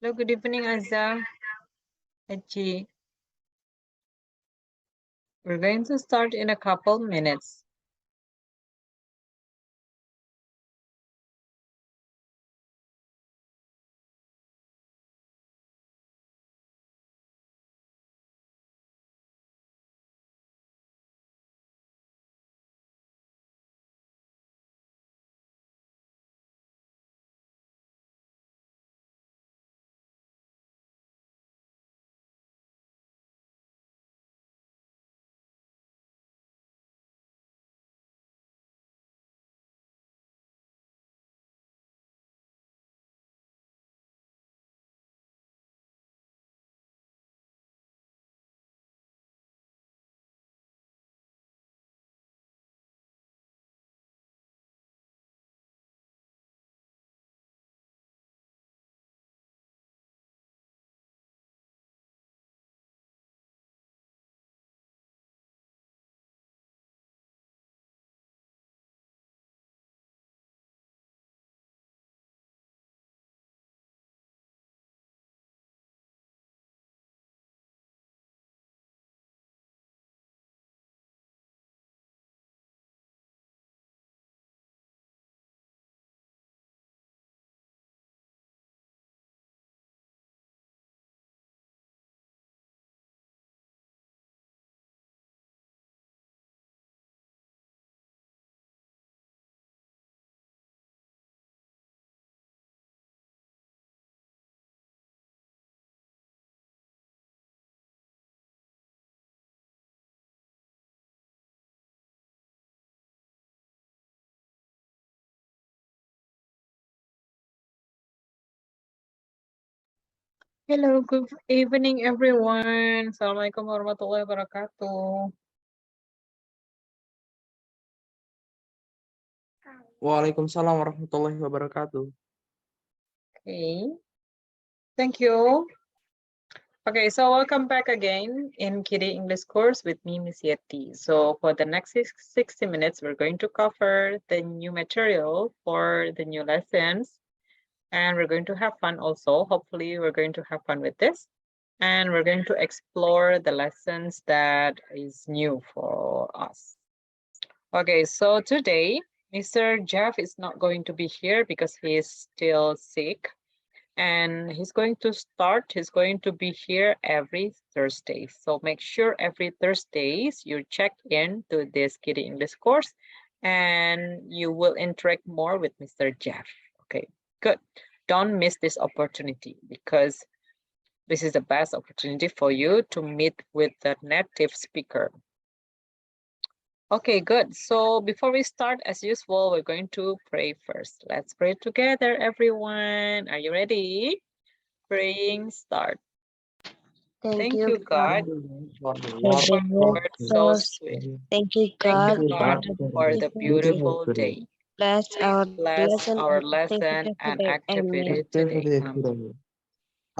Hello, good evening, Azza. Aji. We're going to start in a couple minutes. Hello, good evening, everyone. Assalamualaikum warahmatullahi wabarakatuh. Waalaikumsalam warahmatullahi wabarakatuh. Okay, thank you. Okay, so welcome back again in Kiddie English course with me, Miss Yeti. So for the next 60 minutes, we're going to cover the new material for the new lessons. And we're going to have fun also. Hopefully, we're going to have fun with this. And we're going to explore the lessons that is new for us. Okay, so today, Mr. Jeff is not going to be here because he is still sick. And he's going to be here every Thursday. So make sure every Thursdays you check in to this Kiddie English course and you will interact more with Mr. Jeff. Okay, good. Don't miss this opportunity because this is the best opportunity for you to meet with the native speaker. Okay, good. So before we start, as usual, we're going to pray first. Let's pray together, everyone. Are you ready? Praying start. Thank you, God, For the for word your of word so sweet. Thank you, Thank God, you, God, for the beautiful day. bless Please our bless lesson our and lesson activity and today. Amen. activity today. Amen.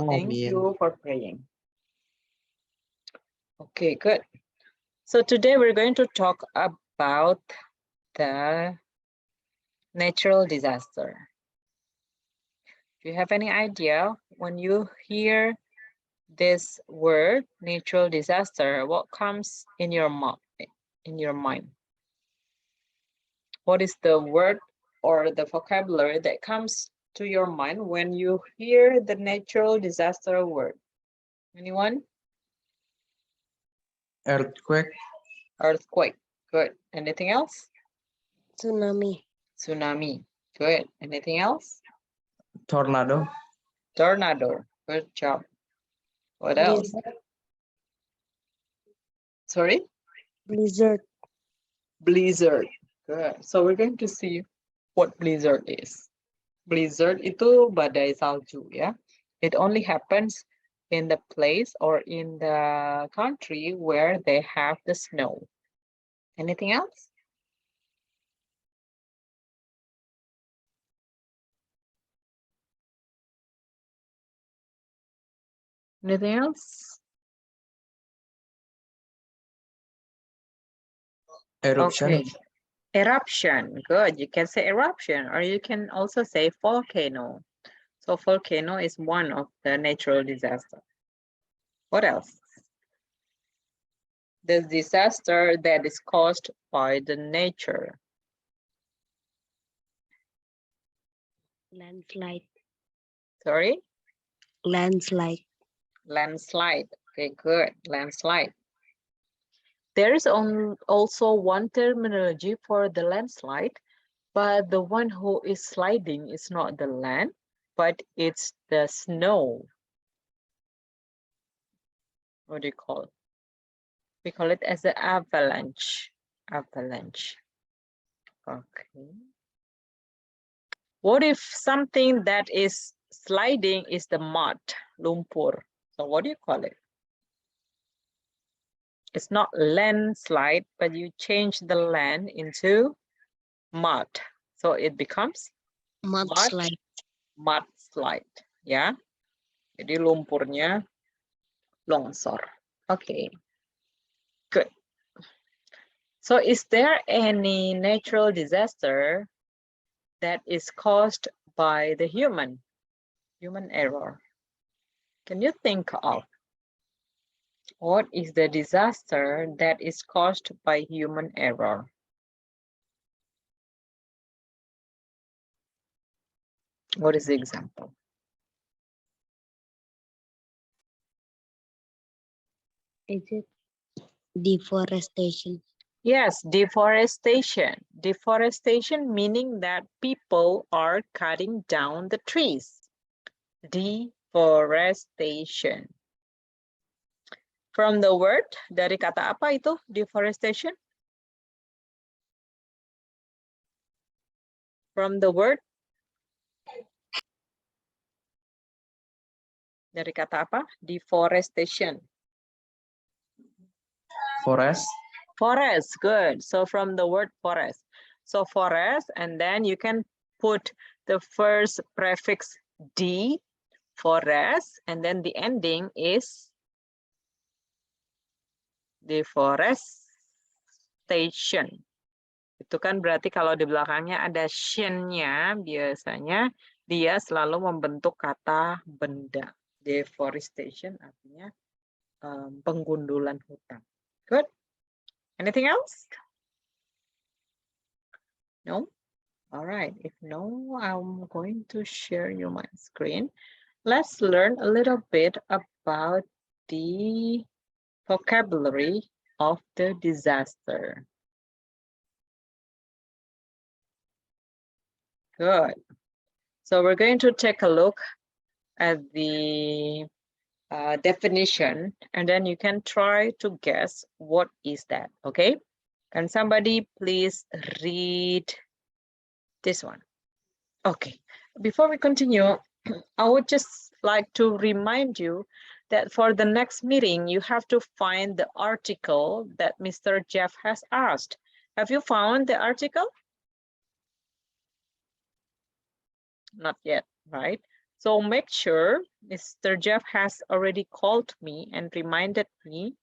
Thank you for praying. Okay, good. So today we're going to talk about the natural disaster. Do you have any idea when you hear this word, natural disaster, what comes in your mind? What is the word or the vocabulary that comes to your mind when you hear the natural disaster word? Anyone? earthquake, Earthquake. Good. Anything else? Tsunami. Tsunami. Good. Anything else? tornado, Tornado. Good job. What else? Sorry? Blizzard. Blizzard. Good. So we're going to see what blizzard is. Blizzard itu badai salju ya. It only happens in the place or in the country where they have the snow. Anything else? Anything else? eruption, Okay. Eruption. Good. You can say eruption or you can also say volcano. So volcano is one of the natural disaster. What else? The disaster that is caused by the nature. Landslide. Sorry? Landslide. Landslide. Okay, good. Landslide. There is also one terminology for the landslide, but the one who is sliding is not the land, but it's the snow. What do you call it? We call it as an avalanche. Avalanche. Okay. What if something that is sliding is the mud, lumpur? So what do you call it? It's not landslide, but you change the land into mud. So it becomes Mudslide. mudslide. Ya. Jadi lumpurnya longsor. Okay. Good. So is there any natural disaster that is caused by the human error? Can you think of what is the disaster that is caused by human error? What is the example? Is it deforestation? Yes, deforestation. Deforestation meaning that people are cutting down the trees. Deforestation. From the word, dari kata apa itu deforestation? From the word, dari kata apa? Deforestation. Forest. Forest, good. So from the word forest. So forest, and then you can put the first prefix D, forest, and then the ending is deforestation. Itu kan berarti kalau di belakangnya ada shin-nya, biasanya dia selalu membentuk kata benda. Deforestation artinya penggundulan hutan. Good. Anything else? No? All right. If no, I'm going to share you my screen. Let's learn a little bit about the vocabulary of the disaster. Good. So we're going to take a look at the definition, and then you can try to guess what is that, okay? Can somebody please read this one? Okay, before we continue, I would just like to remind you that for the next meeting, you have to find the article that Mr. Jeff has asked. Have you found the article? Not yet, right? So make sure Mr. Jeff has already called me and reminded me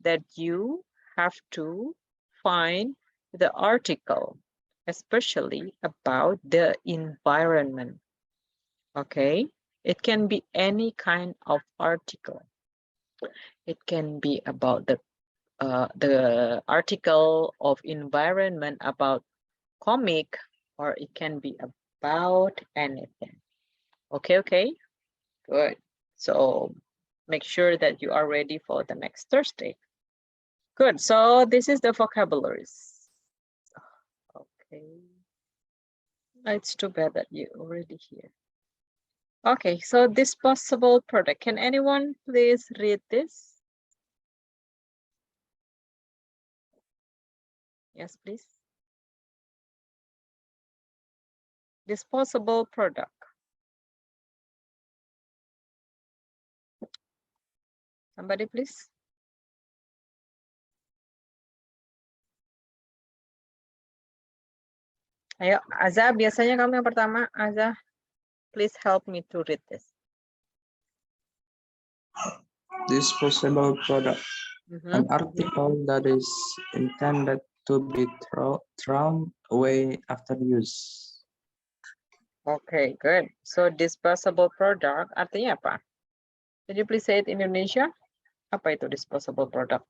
that you have to find the article, especially about the environment. Okay, it can be any kind of article. It can be about the article of environment about comic, or it can be about anything. Okay, good. So make sure that you are ready for the next Thursday. Good, so this is the vocabularies. Okay, it's too bad that you're already here. Okay, so disposable product. Can anyone please read this? Yes, please. Disposable product. Somebody, please. Ayo, Azza, biasanya kamu yang pertama. Azza, please help me to read this. Disposable product. An article that is intended to be thrown away after use. Okay, good. So disposable product artinya apa? Can you please say it in Indonesia? Apa itu disposable product?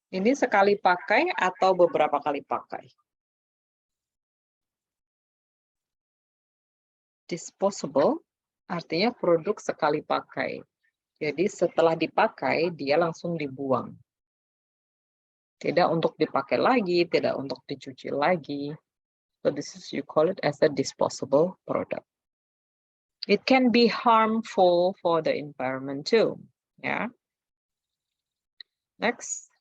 Ini sekali pakai atau beberapa kali pakai? Disposable artinya produk sekali pakai. Jadi setelah dipakai, dia langsung dibuang. Tidak untuk dipakai lagi, tidak untuk dicuci lagi. So this is, you call it as a disposable product. It can be harmful for the environment too. Yeah. Next.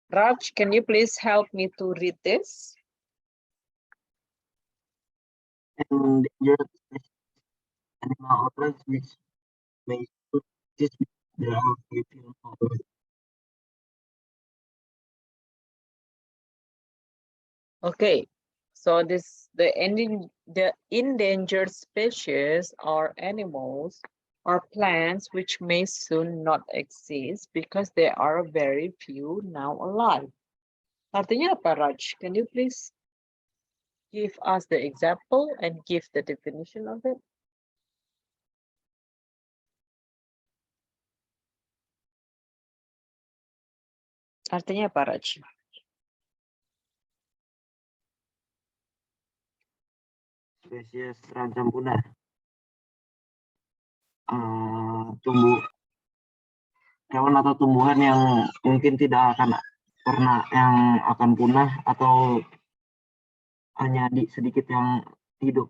Raj, can you please help me to read this? Endangered animal or plants which may put this there are within our Okay, so the endangered species are animals or plants which may soon not exist because there are very few now alive. Artinya apa, Raj? Can you please give us the example and give the definition of it? Artinya apa, Raj? spesies terancam punah. Hewan atau tumbuhan yang mungkin tidak akan pernah yang akan punah atau hanya sedikit yang hidup.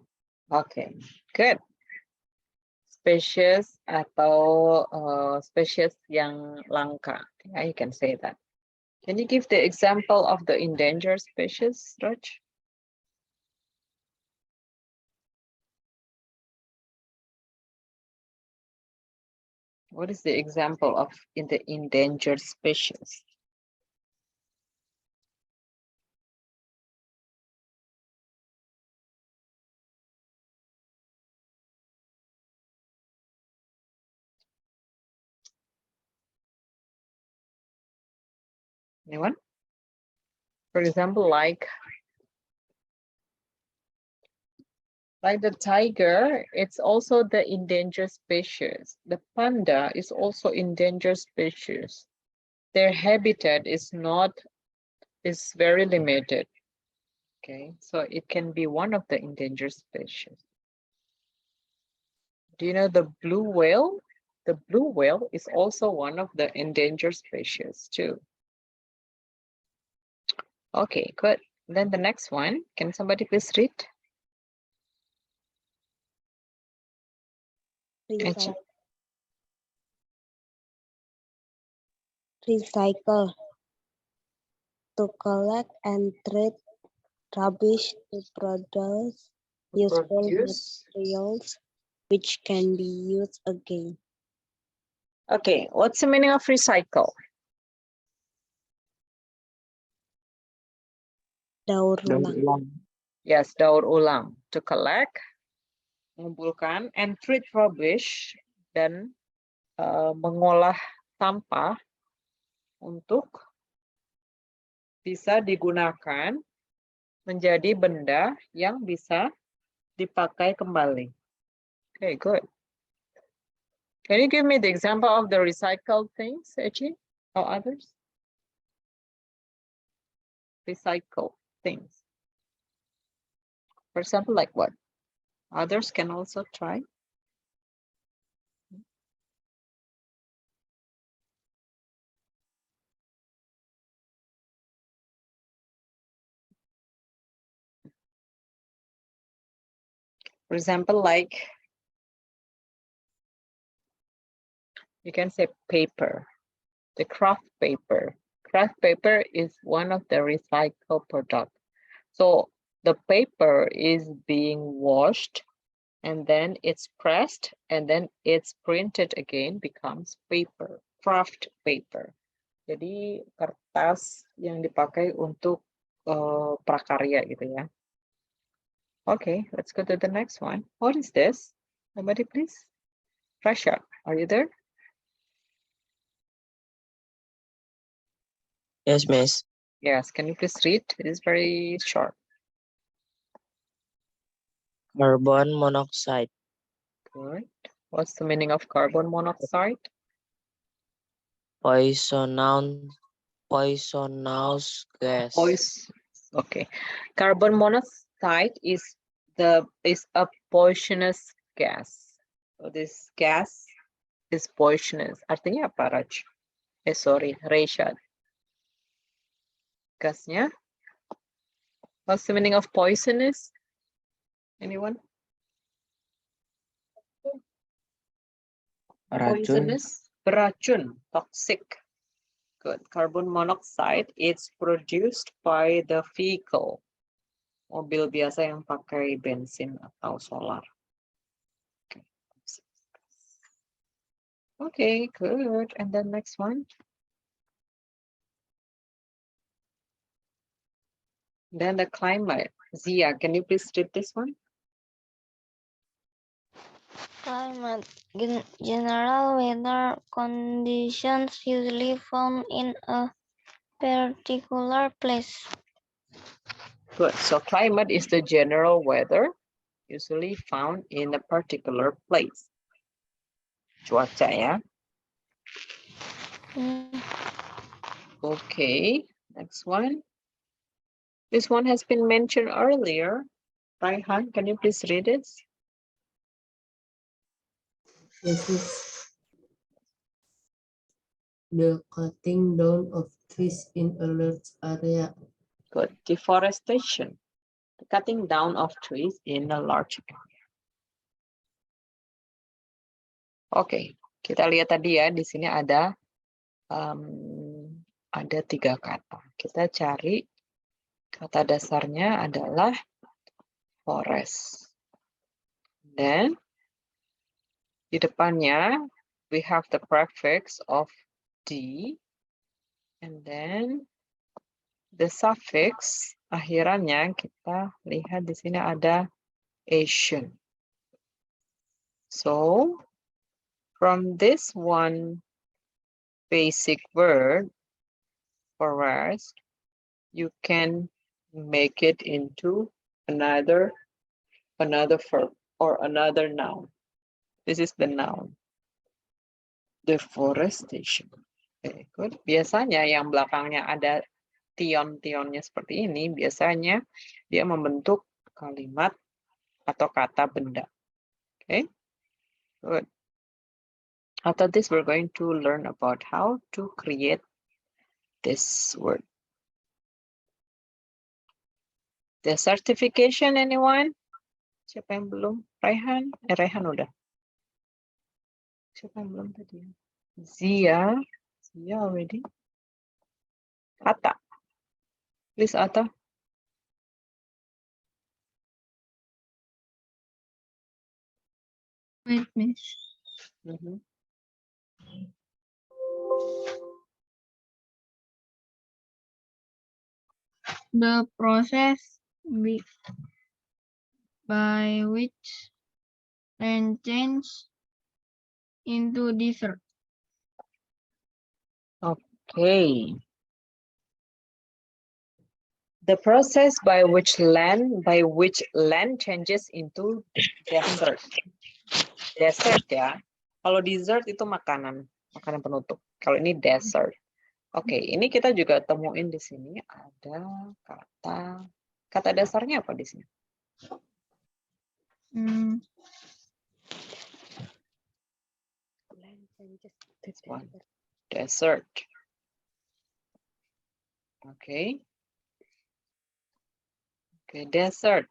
Okay, good. Species atau species yang langka. Yeah, you can say that. Can you give the example of the endangered species, Raj? What is the example of the endangered species? Anyone? For example, like the tiger, it's also the endangered species. The panda is also endangered species. Their habitat is very limited. Okay, so it can be one of the endangered species. Do you know the blue whale? The blue whale is also one of the endangered species too. Okay, good. Then the next one, can somebody please read? Recycle. To collect and treat rubbish to produce useful materials which can be used again. Okay, what's the meaning of recycle? Daur ulang. Yes, daur ulang. To collect, mengumpulkan, and treat rubbish, dan mengolah sampah untuk bisa digunakan menjadi benda yang bisa dipakai kembali. Okay, good. Can you give me the example of the recycled things, Echi, or others? Recycle things. For example, like what? Others can also try. For example, like you can say paper, the craft paper. Craft paper is one of the recycled products. So the paper is being washed and then it's pressed and then it's printed again, becomes paper, craft paper. Jadi kertas yang dipakai untuk prakarya gitu ya. Okay, let's go to the next one. What is this? Somebody please. Rasha, are you there? Yes, miss. Yes, can you please read? It is very short. Carbon monoxide. Good. What's the meaning of carbon monoxide? Poisonous gas. Okay. Carbon monoxide is a poisonous gas. So this gas is poisonous. Artinya apa, Raj? Sorry, Rashad. Gasnya? What's the meaning of poisonous? Anyone? Racun. Poisonous, beracun, toxic. Good. Carbon monoxide is produced by the vehicle. Mobil biasa yang pakai bensin atau solar. Okay. Okay, good. And then next one. Then the climate. Zia, can you please read this one? Climate. General weather conditions usually found in a particular place. Good. So climate is the general weather usually found in a particular place. Cuaca ya. Okay, next one. This one has been mentioned earlier. Raihan, can you please read it? Yes, yes. The cutting down of trees in a large area. Good. Deforestation. The cutting down of trees in a large area. Oke, kita lihat tadi ya, di sini ada 3 kata. Kita cari kata dasarnya adalah forest. Dan di depannya we have the prefix of D, and then the suffix akhirannya kita lihat di sini ada Asian. So from this one basic word, forest, you can make it into another verb or another noun. This is the noun. Deforestation. Okay, good. Biasanya yang belakangnya ada tion-tionnya seperti ini, biasanya dia membentuk kalimat atau kata benda. Okay, good. After this, we're going to learn about how to create this word. The certification, anyone? Siapa yang belum? Raihan? Raihan udah. Siapa yang belum tadi? Zia already. Atta. Please, Atta. Wait, miss. The process by which land changes into desert. Okay. The process by which land changes into desert. Desert ya. Kalau dessert itu makanan penutup. Kalau ini desert. Oke, ini kita juga temuin di sini ada kata dasarnya apa di sini? This one. Desert. Oke. Oke, desert.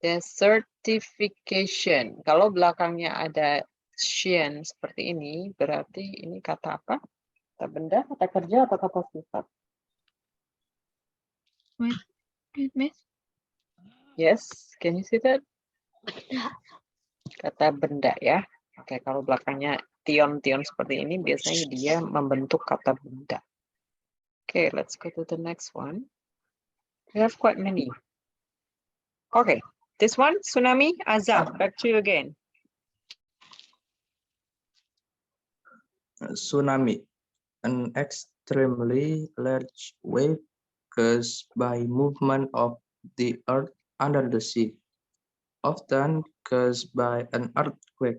Desertification. Kalau belakangnya ada sien seperti ini, berarti ini kata apa? Kata benda, kata kerja, atau kata sifat? Wait, miss. Yes, can you see that? Kata benda ya. Oke, kalau belakangnya tion-tion seperti ini, biasanya dia membentuk kata benda. Oke, let's go to the next one. We have quite many. Okay, This one, tsunami, Azam, back to you again. Tsunami, an extremely large wave caused by movement of the earth under the sea, often caused by an earthquake.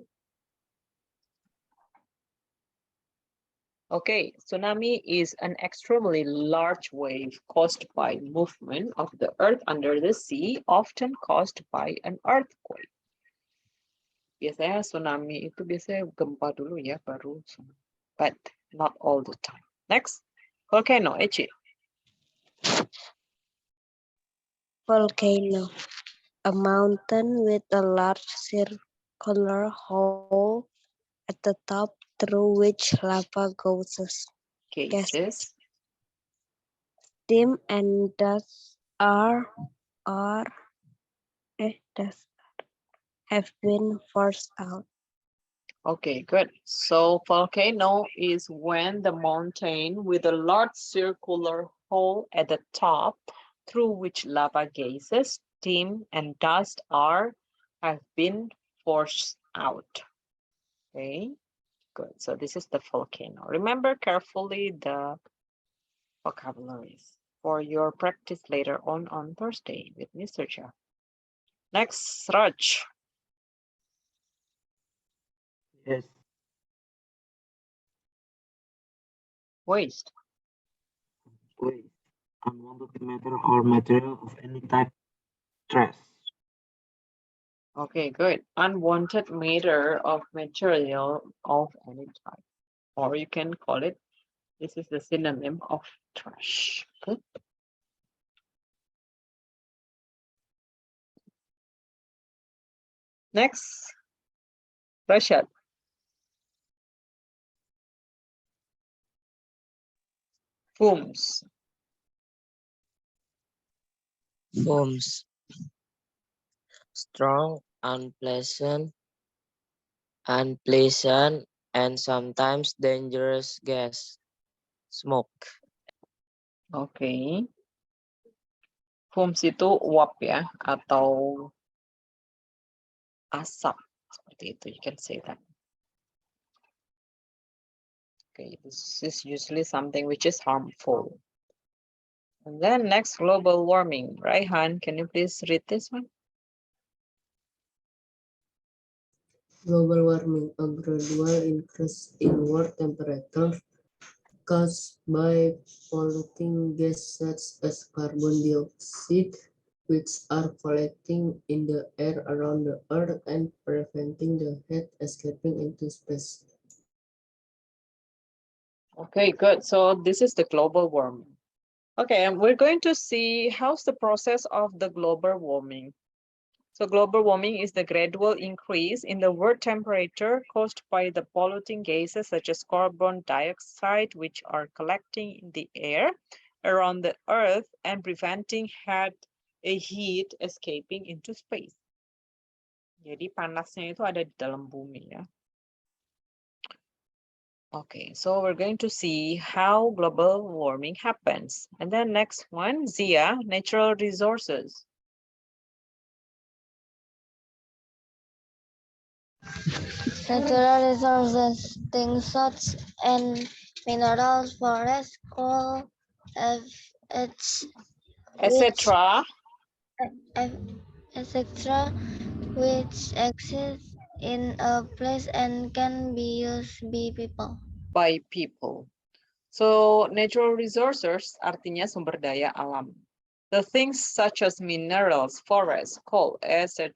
Okay, tsunami is an extremely large wave caused by movement of the earth under the sea, often caused by an earthquake. Biasanya tsunami itu biasanya gempa dulu ya, baru tsunami. But not all the time. Next, volcano, Eci. Volcano. A mountain with a large circular hole at the top through which lava gases, steam and dust have been forced out. Okay, good. So volcano is when the mountain with a large circular hole at the top through which lava gases, steam, and dust have been forced out. Okay, good. So this is the volcano. Remember carefully the vocabularies for your practice later on Thursday with Mr. Cha. Next, Raj. Yes. Waste. Waste. Unwanted matter or material of any type. Trash. Okay, good. Unwanted matter of material of any type. Or you can call it, this is the synonym of trash. Good. Next, Rashad. Fumes. Fumes. Strong, unpleasant, and sometimes dangerous gas. Smoke. Okay. Fumes itu uap ya, atau asap. Seperti itu, you can say that. Okay, this is usually something which is harmful. And then next, global warming. Raihan, can you please read this one? Global warming, a gradual increase in world temperature caused by polluting gases such as carbon dioxide, which are collecting in the air around the earth and preventing the heat escaping into space. Okay, good. So this is the global warming. Okay, and we're going to see how's the process of the global warming. So global warming is the gradual increase in the world temperature caused by the polluting gases such as carbon dioxide, which are collecting in the air around the earth and preventing heat escaping into space. Jadi panasnya itu ada di dalam bumi ya. Okay, so we're going to see how global warming happens. And then next one, Zia, natural resources. Natural resources, things such as minerals, forests, coal, etc. etc., which exist in a place and can be used by people. So natural resources artinya sumber daya alam. The things such as minerals, forests, coal, etc.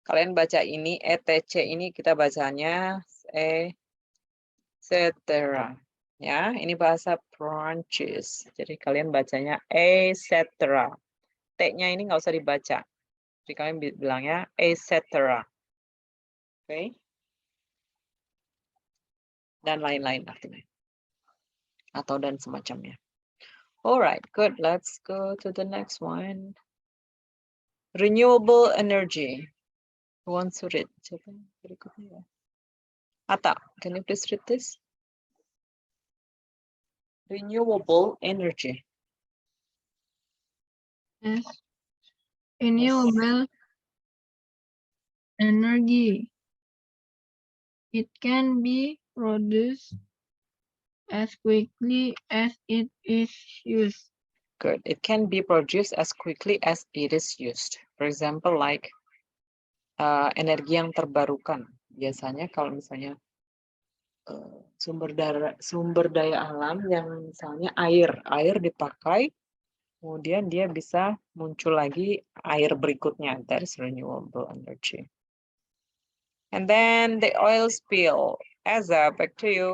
Kalian baca ini, etc. ini kita bacanya etc. Ya, ini bahasa Prancis. Jadi kalian bacanya etc. T-nya ini nggak usah dibaca. Jadi kalian bilangnya etc. Oke. Dan lain-lain artinya. Atau dan semacamnya. Alright, good. Let's go to the next one. Renewable energy. Who wants to read? Siapa berikutnya ya? Atta, can you please read this? Renewable energy. Yes. renewable energy. It can be produced as quickly as it is used. Good. It can be produced as quickly as it is used. For example, like energi yang terbarukan. Biasanya kalau misalnya sumber daya alam yang misalnya air dipakai, kemudian dia bisa muncul lagi air berikutnya. That is renewable energy. And then the oil spill. Eza, back to you.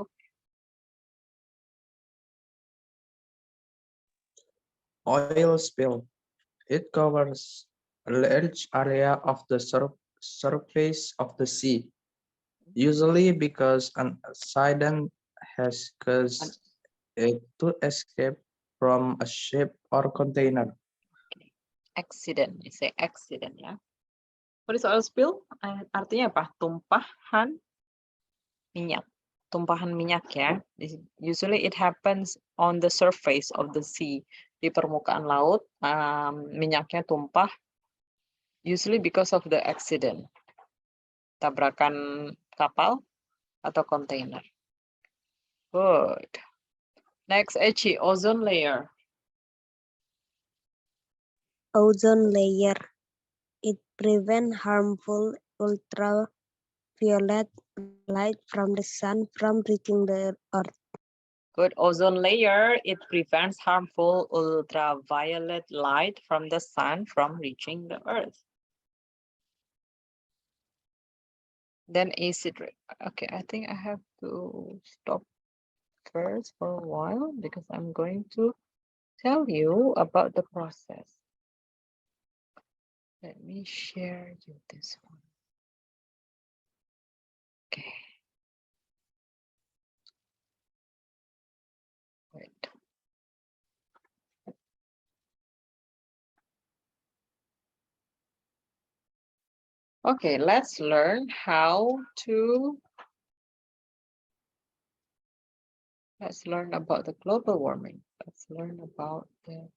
Oil spill. It covers a large area of the surface of the sea, usually because an accident has caused it to escape from a ship or container. Accident, you say accident ya. What is oil spill? Artinya apa? Tumpahan minyak. Tumpahan minyak ya. Usually it happens on the surface of the sea. Di permukaan laut, minyaknya tumpah. Usually because of the accident. Tabrakan kapal atau kontainer. Good. Next, Echi, ozone layer. Ozone layer. It prevents harmful ultraviolet light from the sun from reaching the earth. Good. Ozone layer, it prevents harmful ultraviolet light from the sun from reaching the earth. Then acid rain. Okay, I think I have to stop first for a while because I'm going to tell you about the process. Let me share you this one. Okay. Wait. Okay, let's learn how to. Let's learn about the global warming. Let's learn about the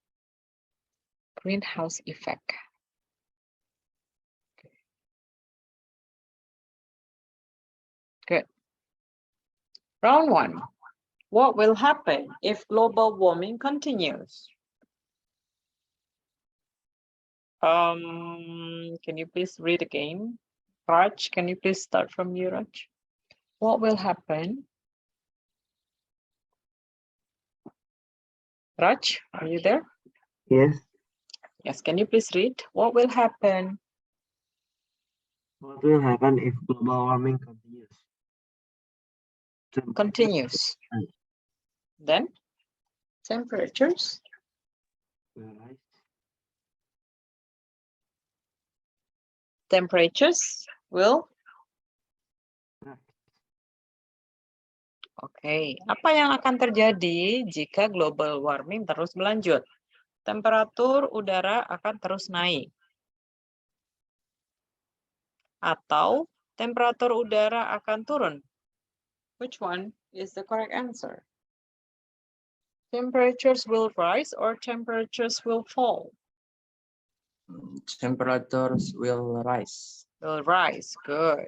greenhouse effect. Okay. Good. Round one. What will happen if global warming continues? Can you please read again? Raj, can you please start from you, Raj? What will happen? Raj, are you there? Yes. Yes, can you please read? What will happen? What will happen if global warming continues? Continues. Then temperatures will rise. Temperatures will. Oke, apa yang akan terjadi jika global warming terus berlanjut? Temperatur udara akan terus naik. Atau temperatur udara akan turun? Which one is the correct answer? Temperatures will rise or temperatures will fall? Temperatures will rise. Will rise, good.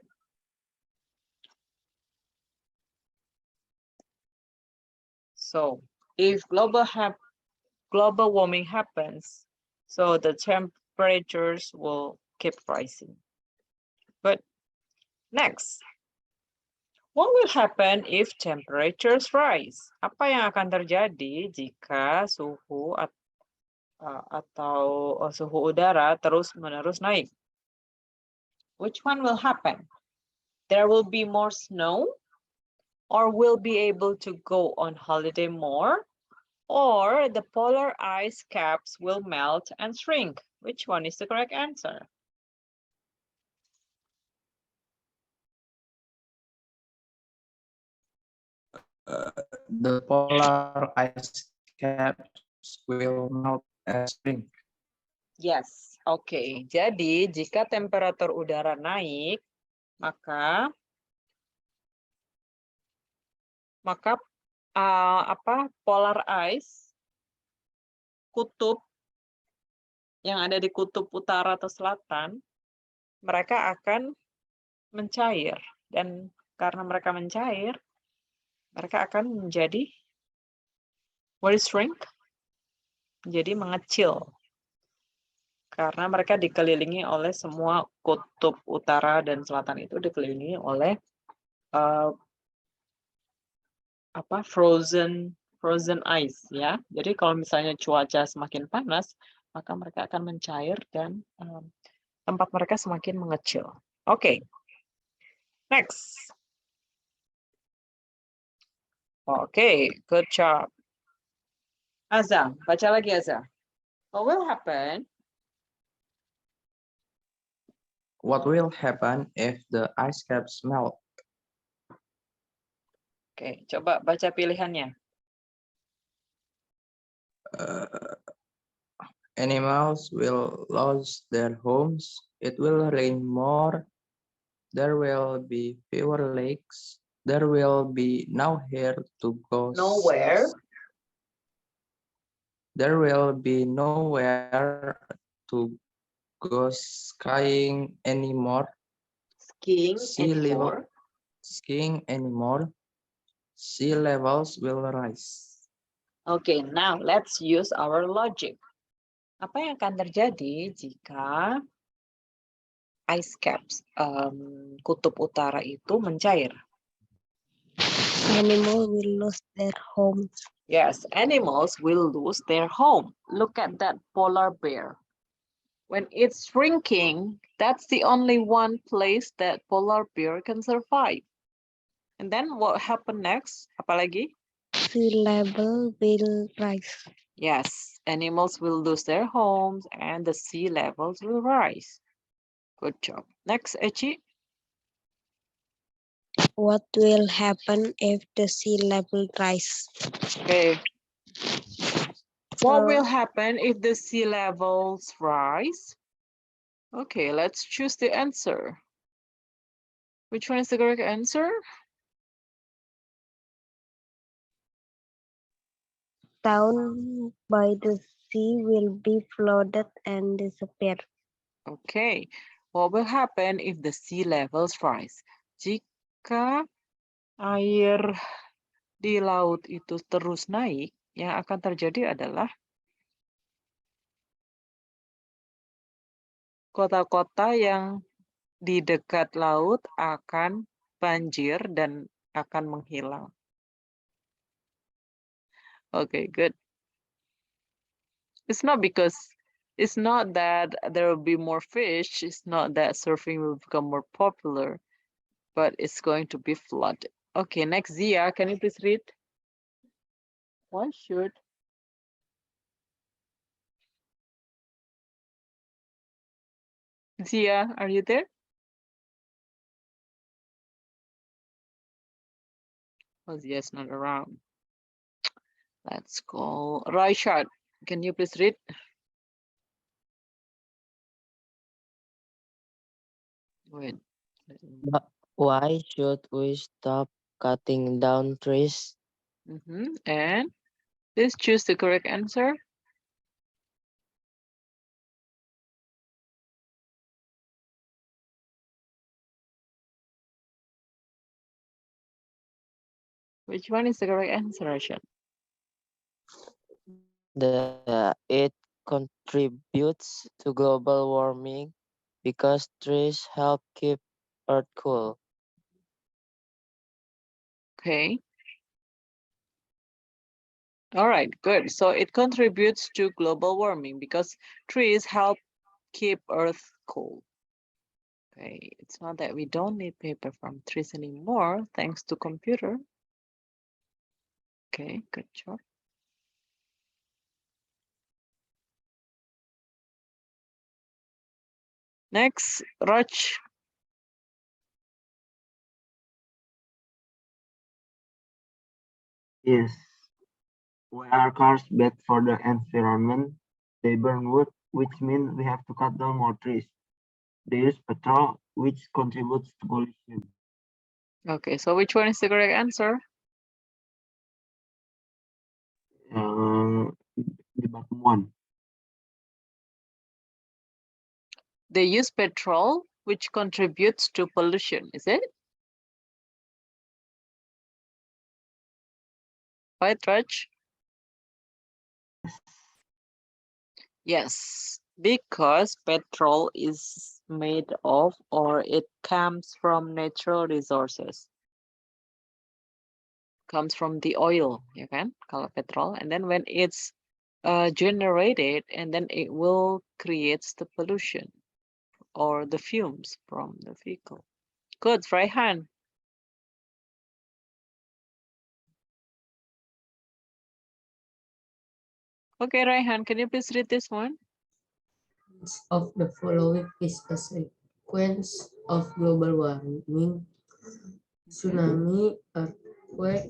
So if global warming happens, so the temperatures will keep rising. But next, what will happen if temperatures rise? Apa yang akan terjadi jika suhu atau suhu udara terus-menerus naik? Which one will happen? There will be more snow, or we'll be able to go on holiday more, or the polar ice caps will melt and shrink. Which one is the correct answer? The polar ice caps will melt and shrink. Yes, oke. Jadi jika temperatur udara naik, maka polar ice, kutub yang ada di kutub utara atau selatan, mereka akan mencair. Dan karena mereka mencair, mereka akan menjadi what is shrink? Jadi mengecil. Karena mereka dikelilingi oleh semua kutub utara dan selatan itu dikelilingi oleh frozen ice ya. Jadi kalau misalnya cuaca semakin panas, maka mereka akan mencair dan tempat mereka semakin mengecil. Oke. Next. Oke, good job. Azza, baca lagi Azza. What will happen? What will happen if the ice caps melt? Oke, coba baca pilihannya. Animals will lose their homes. It will rain more. There will be fewer lakes. There will be nowhere to go. Nowhere. There will be nowhere to go skiing anymore. Skiing Sea level, anymore. skiing anymore. Sea levels will rise. Okay, now let's use our logic. Apa yang akan terjadi jika ice caps, kutub utara itu mencair? Animals will lose their homes. Yes, animals will lose their home. Look at that polar bear. When it's shrinking, that's the only one place that polar bear can survive. And then what happened next? Apalagi? Sea level will rise. Yes, animals will lose their homes and the sea levels will rise. Good job. Next, Echi. What will happen if the sea level rise? Okay. What will So- happen if the sea levels rise? Okay, let's choose the answer. Which one is the correct answer? Town by the sea will be flooded and disappear. Okay. What will happen if the sea levels rise? Jika air di laut itu terus naik, yang akan terjadi adalah kota-kota yang di dekat laut akan banjir dan akan menghilang. Okay, good. It's not that there will be more fish. It's not that surfing will become more popular, but it's going to be flooded. Okay, next, Zia, can you please read? Why should? Zia, are you there? Oh, Zia's not around. Let's go. Raishad, can you please read? Wait. Why should we stop cutting down trees? And please choose the correct answer. Which one is the correct answer, Rashad? It contributes to global warming because trees help keep Earth cool. Okay. All right, good. So it contributes to global warming because trees help keep Earth cool. Okay, it's not that we don't need paper from trees anymore, thanks to computer. Okay, good job. Next, Raj. Yes. Why are cars bad for the environment? They burn wood, which means we have to cut down more trees. They use petrol, which contributes to pollution. Okay, so which one is the correct answer? The bottom one. They use petrol, which contributes to pollution, is it? Right, Raj? Yes, because petrol is made of or it comes from natural resources. Comes from the oil, ya kan? Kalau petrol, and then when it's generated, and then it will creates the pollution or the fumes from the vehicle. Good, Raihan. Okay, Raihan, can you please read this one? Which of the following is a sequence of global warming? Tsunami, earthquake,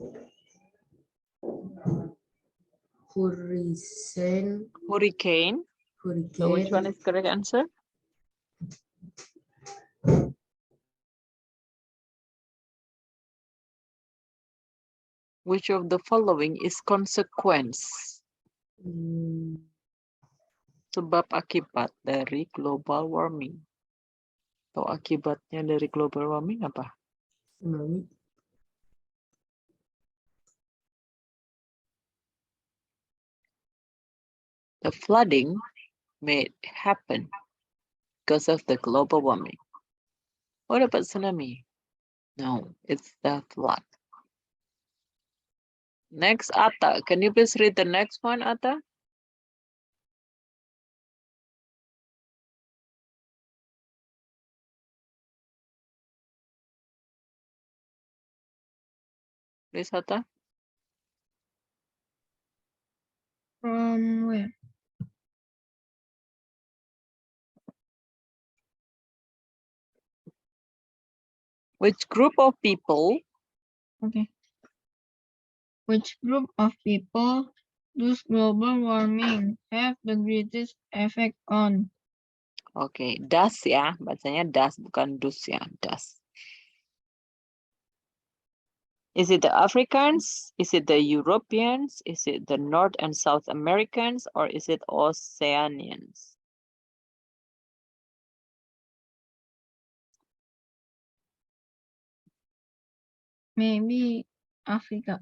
Hurricane. So which one hurricane, is correct answer? Which of the following is consequence? Sebab akibat dari global warming. Atau akibatnya dari global warming apa? tsunami, The flooding may happen because of the global warming. What about tsunami? No, it's the flood. Next, Atta. Can you please read the next one, Atta? Please, Atta. From where? Which group of people Okay. Which group of people does global warming have the greatest effect on? Oke, das ya, bacanya das bukan dus ya, das. Is it the Africans? Is it the Europeans? Is it the North and South Americans? Or is it Oceanians? Maybe Africa.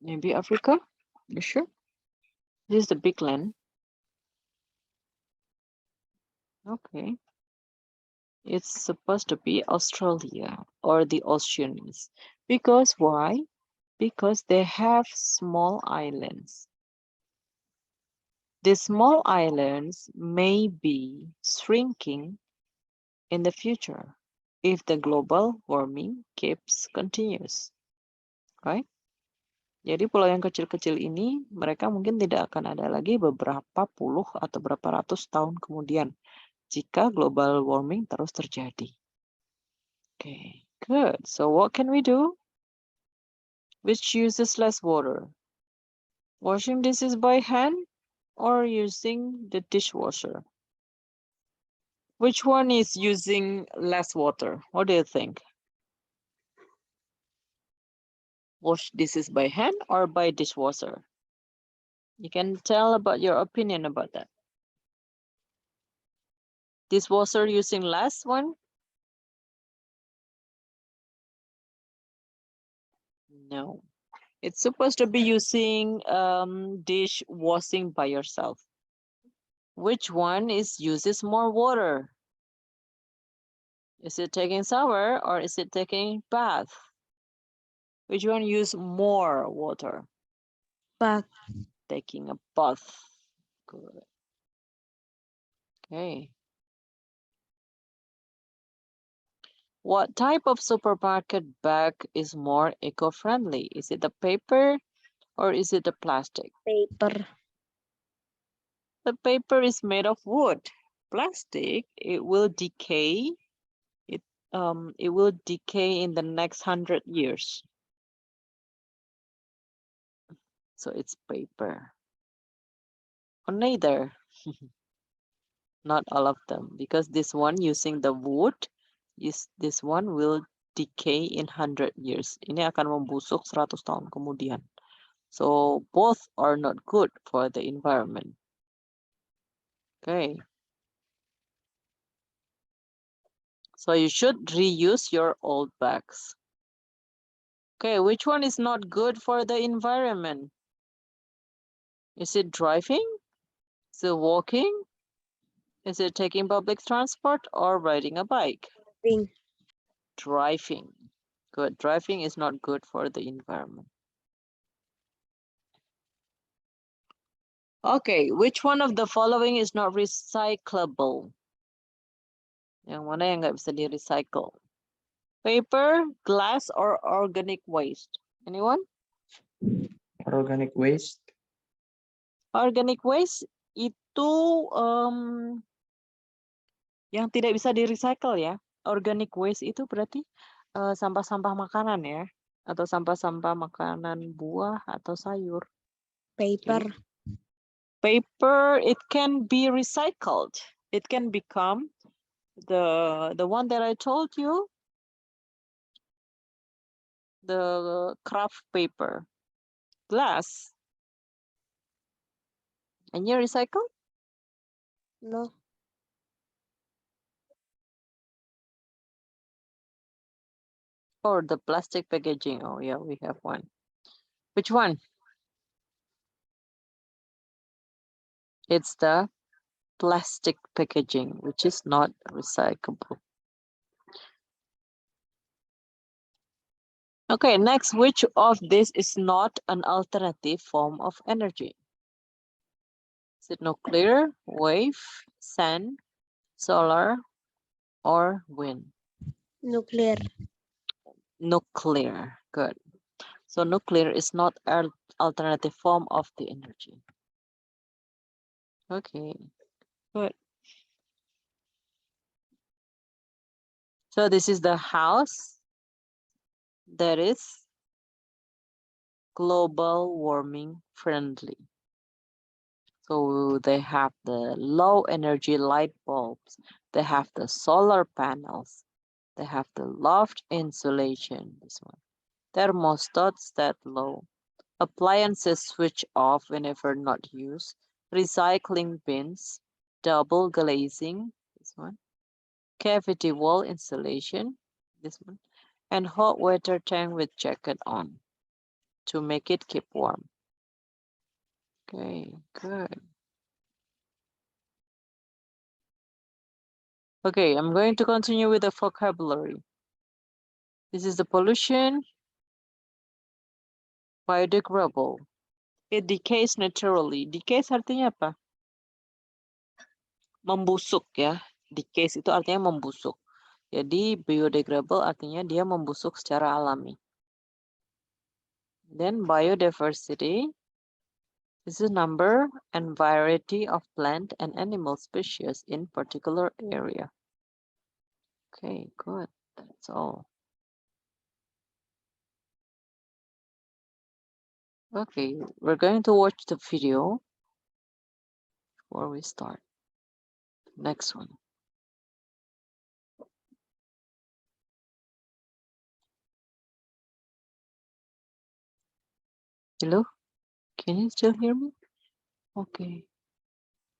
Maybe Africa? You sure? This is the big land. Okay. It's supposed to be Australia or the Oceanians. Because why? Because they have small islands. The small islands may be shrinking in the future if the global warming keeps continuous. Right? Jadi pulau yang kecil-kecil ini mereka mungkin tidak akan ada lagi beberapa puluh atau berapa ratus tahun kemudian jika global warming terus terjadi. Okay, good. So what can we do? Which uses less water? Washing dishes by hand or using the dishwasher? Which one is using less water? What do you think? Wash dishes by hand or by dishwasher? You can tell about your opinion about that. Dishwasher using less one? No. It's supposed to be using dish washing by yourself. Which one uses more water? Is it taking shower or is it taking bath? Which one use more water? Bath. Taking a bath. Good. Okay. What type of supermarket bag is more eco-friendly? Is it the paper or is it the plastic? Paper. The paper is made of wood. Plastic, it will decay. It will decay in the next 100 years. So it's paper. Or neither. Not all of them, because this one using the wood, this one will decay in 100 years. Ini akan membusuk 100 tahun kemudian. So both are not good for the environment. Okay. So you should reuse your old bags. Okay, which one is not good for the environment? Is it driving? Is it walking? Is it taking public transport or riding a bike? Driving. Driving. Good. Driving is not good for the environment. Okay, which one of the following is not recyclable? Yang mana yang nggak bisa di-recycle? Paper, glass, or organic waste? Anyone? Organic waste. Organic waste itu yang tidak bisa di-recycle ya. Organic waste itu berarti sampah-sampah makanan ya. Atau sampah-sampah makanan buah atau sayur. Paper. Paper, it can be recycled. It can become the one that I told you, the craft paper. Glass. And you recycle? No. Or the plastic packaging? Oh yeah, we have one. Which one? It's the plastic packaging, which is not recyclable. Okay, next, which of this is not an alternative form of energy? Is it nuclear, wave, sun, solar, or wind? Nuclear. Nuclear, good. So nuclear is not an alternative form of the energy. Okay, good. So this is the house that is global warming friendly. So they have the low energy light bulbs, they have the solar panels, they have the loft insulation, this one, thermostats that low, appliances switch off whenever not used, recycling bins, double glazing, this one, cavity wall insulation, this one, and hot water tank with jacket on to make it keep warm. Okay, good. Okay, I'm going to continue with the vocabulary. This is the pollution, biodegradable. It decays naturally. Decays artinya apa? Membusuk ya. Decays itu artinya membusuk. Jadi biodegradable artinya dia membusuk secara alami. Then biodiversity. This is number and variety of plant and animal species in particular area. Okay, good. That's all. Okay, we're going to watch the video before we start. Next one. Hello? Can you still hear me? Okay.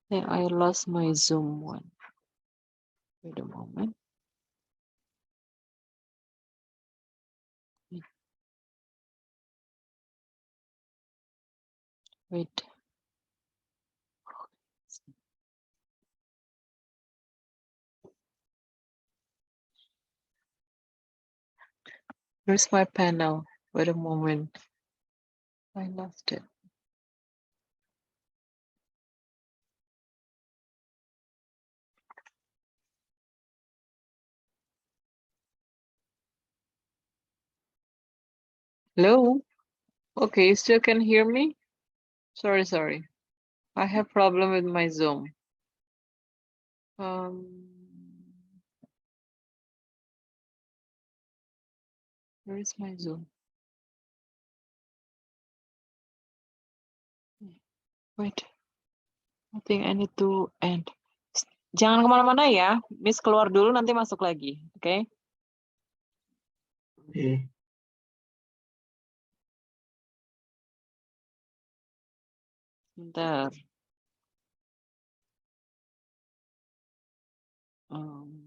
Then I lost my Zoom one. Wait a moment. Wait. Where's my pen now? Wait a moment. I lost it. Hello? Okay, you still can hear me? Sorry. I have problem with my Zoom. Where is my Zoom? Wait. I think I need to end. Jangan kemana-mana ya. Miss keluar dulu nanti masuk lagi. Oke? Okay. Bentar. Um,